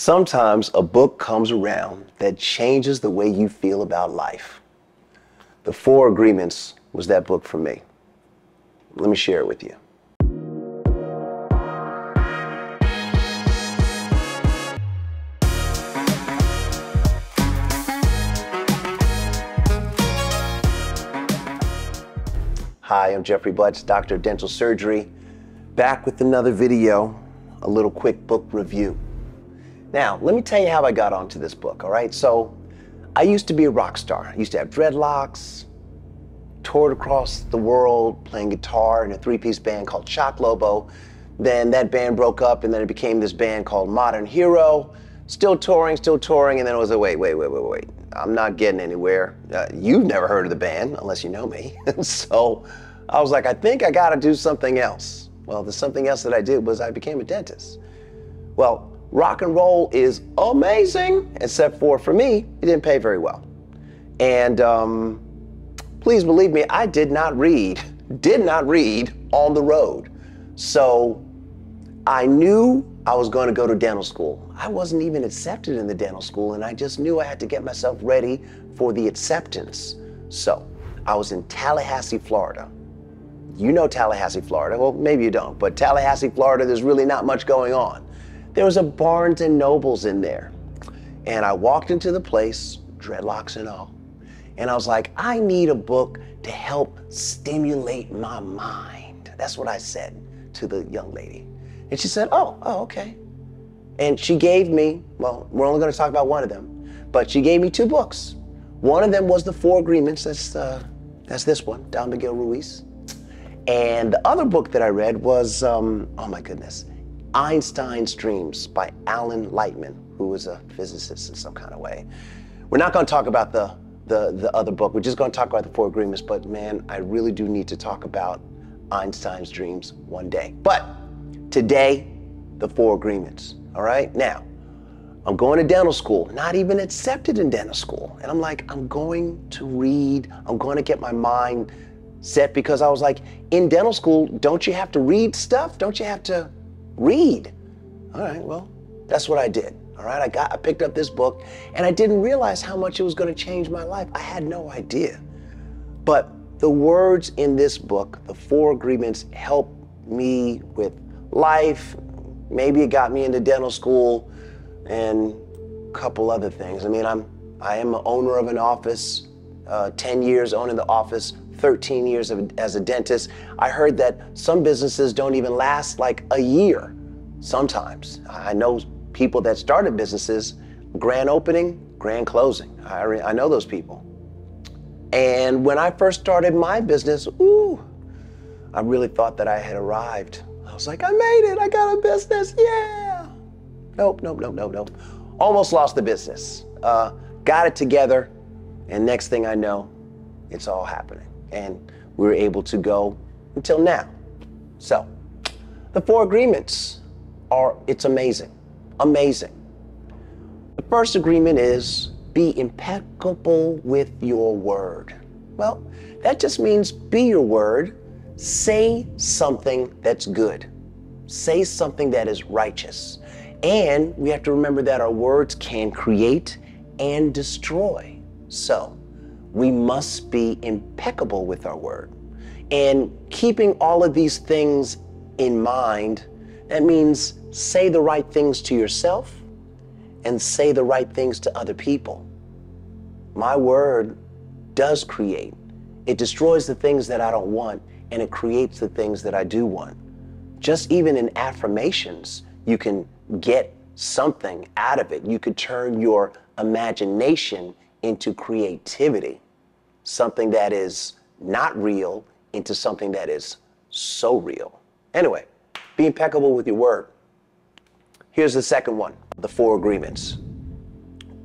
Sometimes a book comes around that changes the way you feel about life. The Four Agreements was that book for me. Let me share it with you. Hi, I'm Jeffrey Butts, Doctor of Dental Surgery, back with another video, a little quick book review. Now, let me tell you how I got onto this book, all right? So, I used to be a rock star. I used to have dreadlocks, toured across the world playing guitar in a three-piece band called Shock Lobo. Then that band broke up, and then it became this band called Modern Hero. Still touring, and then it was like, wait. I'm not getting anywhere. You've never heard of the band, unless you know me. So I was like, I think I gotta do something else. Well, the something else that I did was I became a dentist. Well, rock and roll is amazing, except for me, it didn't pay very well. And please believe me, I did not read on the road. So I knew I was going to go to dental school. I wasn't even accepted in the dental school, and I just knew I had to get myself ready for the acceptance. So I was in Tallahassee, Florida. You know Tallahassee, Florida. Well, maybe you don't, but Tallahassee, Florida, there's really not much going on. There was a Barnes and Nobles in there. And I walked into the place, dreadlocks and all, and I was like, I need a book to help stimulate my mind. That's what I said to the young lady. And she said, oh, okay. And she gave me, well, we're only going to talk about one of them, but she gave me two books. One of them was The Four Agreements. That's this one, Don Miguel Ruiz. And the other book that I read was, oh my goodness, Einstein's Dreams by Alan Lightman, who was a physicist in some kind of way. We're not going to talk about the other book. We're just going to talk about The Four Agreements, but man, I really do need to talk about Einstein's Dreams one day. But today, The Four Agreements, all right? Now, I'm going to dental school, not even accepted in dental school. And I'm like, I'm going to read, I'm going to get my mind set, because I was like, in dental school, don't you have to read stuff? Don't you have to read? All right, well, that's what I did. All right, I picked up this book, and I didn't realize how much it was going to change my life. I had no idea. But the words in this book, The Four Agreements, helped me with life. Maybe it got me into dental school and a couple other things. I mean, I am an owner of an office, 10 years owning the office, 13 years as a dentist. I heard that some businesses don't even last like a year sometimes. I know people that started businesses, grand opening, grand closing. I know those people. And when I first started my business, I really thought that I had arrived. I was like, I made it, I got a business, yeah. Nope. Almost lost the business. Got it together, and next thing I know, it's all happening. And we were able to go until now. So, the Four Agreements it's amazing. Amazing. The first agreement is be impeccable with your word. Well, that just means be your word. Say something that's good. Say something that is righteous. And we have to remember that our words can create and destroy. So, we must be impeccable with our word. And keeping all of these things in mind, that means say the right things to yourself and say the right things to other people. My word does create. It destroys the things that I don't want, and it creates the things that I do want. Just even in affirmations, you can get something out of it. You could turn your imagination into creativity, something that is not real into something that is so real. Anyway, be impeccable with your word. Here's the second one, The Four Agreements.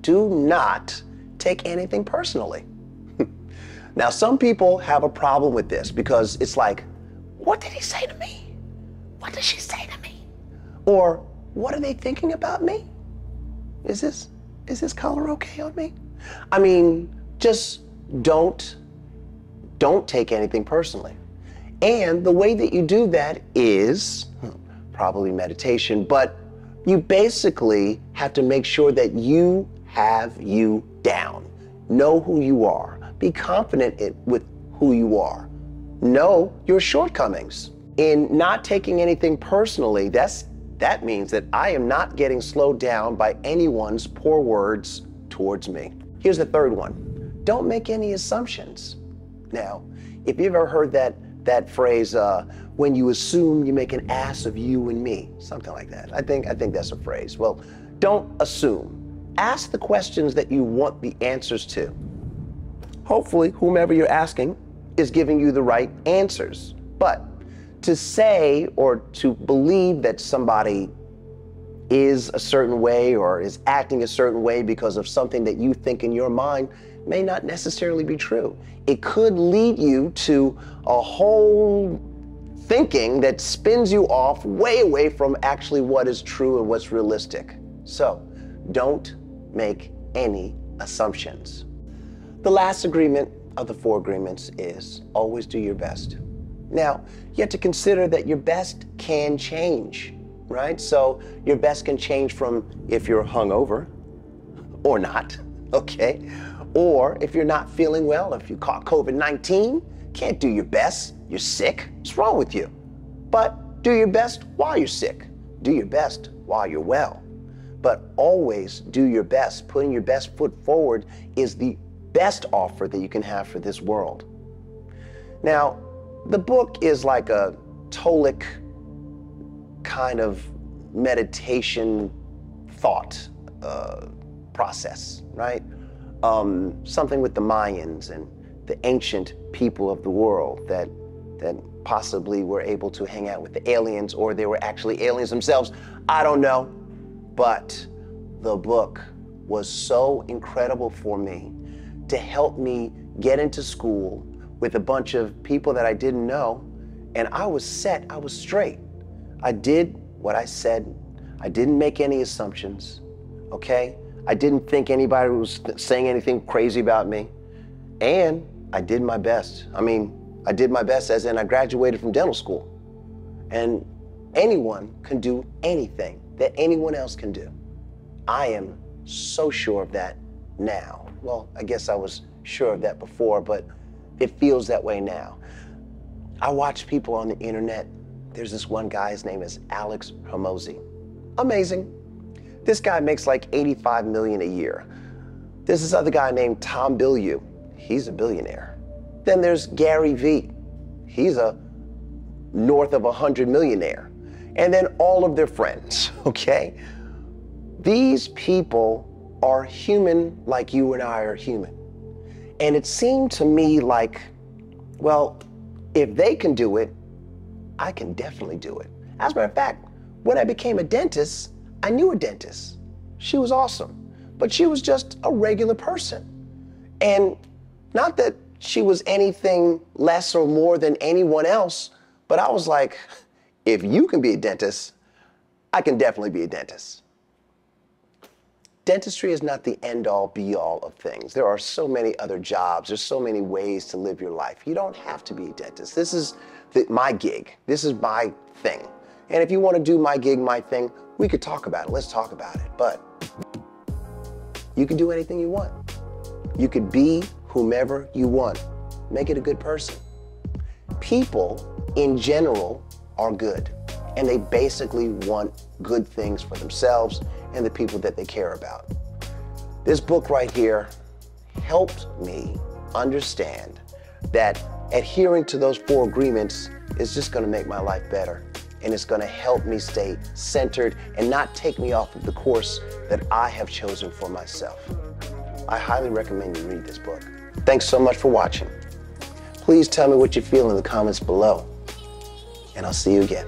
Do not take anything personally. Now, some people have a problem with this because it's like, what did he say to me? What did she say to me? Or, what are they thinking about me? Is this color okay on me? I mean, just don't take anything personally. And the way that you do that is probably meditation, but You basically have to make sure that you have you down. Know who you are. Be confident with who you are. Know your shortcomings. In not taking anything personally, that means that I am not getting slowed down by anyone's poor words towards me. Here's the third one. Don't make any assumptions. Now, if you've ever heard that phrase, when you assume, you make an ass of you and me, something like that. I think that's a phrase. Well, don't assume. Ask the questions that you want the answers to. Hopefully, whomever you're asking is giving you the right answers. But to say or to believe that somebody is a certain way or is acting a certain way because of something that you think in your mind may not necessarily be true. It could lead you to a whole thinking that spins you off way away from actually what is true and what's realistic. So don't make any assumptions. The last agreement of the 4 agreements is always do your best. Now, you have to consider that your best can change, right? So your best can change from if you're hungover or not, okay? Or if you're not feeling well, if you caught COVID-19, can't do your best, you're sick, what's wrong with you? But do your best while you're sick. Do your best while you're well. But always do your best. Putting your best foot forward is the best offer that you can have for this world. Now, the book is like a tolic kind of meditation thought process, right? Something with the Mayans and the ancient people of the world that possibly were able to hang out with the aliens, or they were actually aliens themselves. I don't know, but the book was so incredible for me to help me get into school with a bunch of people that I didn't know, and I was set, I was straight. I did what I said. I didn't make any assumptions, okay? I didn't think anybody was saying anything crazy about me, and I did my best. I mean, I did my best as in I graduated from dental school, and anyone can do anything that anyone else can do. I am so sure of that now. Well, I guess I was sure of that before, but it feels that way now. I watch people on the internet. There's this one guy, his name is Alex Hormozi. Amazing. This guy makes like 85 million a year. There's this other guy named Tom Bilyeu. He's a billionaire. Then there's Gary Vee. He's a north of 100 millionaire. And then all of their friends, okay? These people are human like you and I are human. And it seemed to me like, well, if they can do it, I can definitely do it. As a matter of fact, when I became a dentist, I knew a dentist. She was awesome, but she was just a regular person. And not that she was anything less or more than anyone else, but I was like, if you can be a dentist, I can definitely be a dentist. Dentistry is not the end-all, be-all of things. There are so many other jobs. There's so many ways to live your life. You don't have to be a dentist. This is my gig. This is my thing. And if you want to do my gig, my thing, we could talk about it. Let's talk about it. But you can do anything you want. You could be whomever you want. Make it a good person. People, in general, are good. And they basically want good things for themselves and the people that they care about. This book right here helped me understand that adhering to those 4 agreements is just going to make my life better. And it's going to help me stay centered and not take me off of the course that I have chosen for myself. I highly recommend you read this book. Thanks so much for watching. Please tell me what you feel in the comments below, and I'll see you again.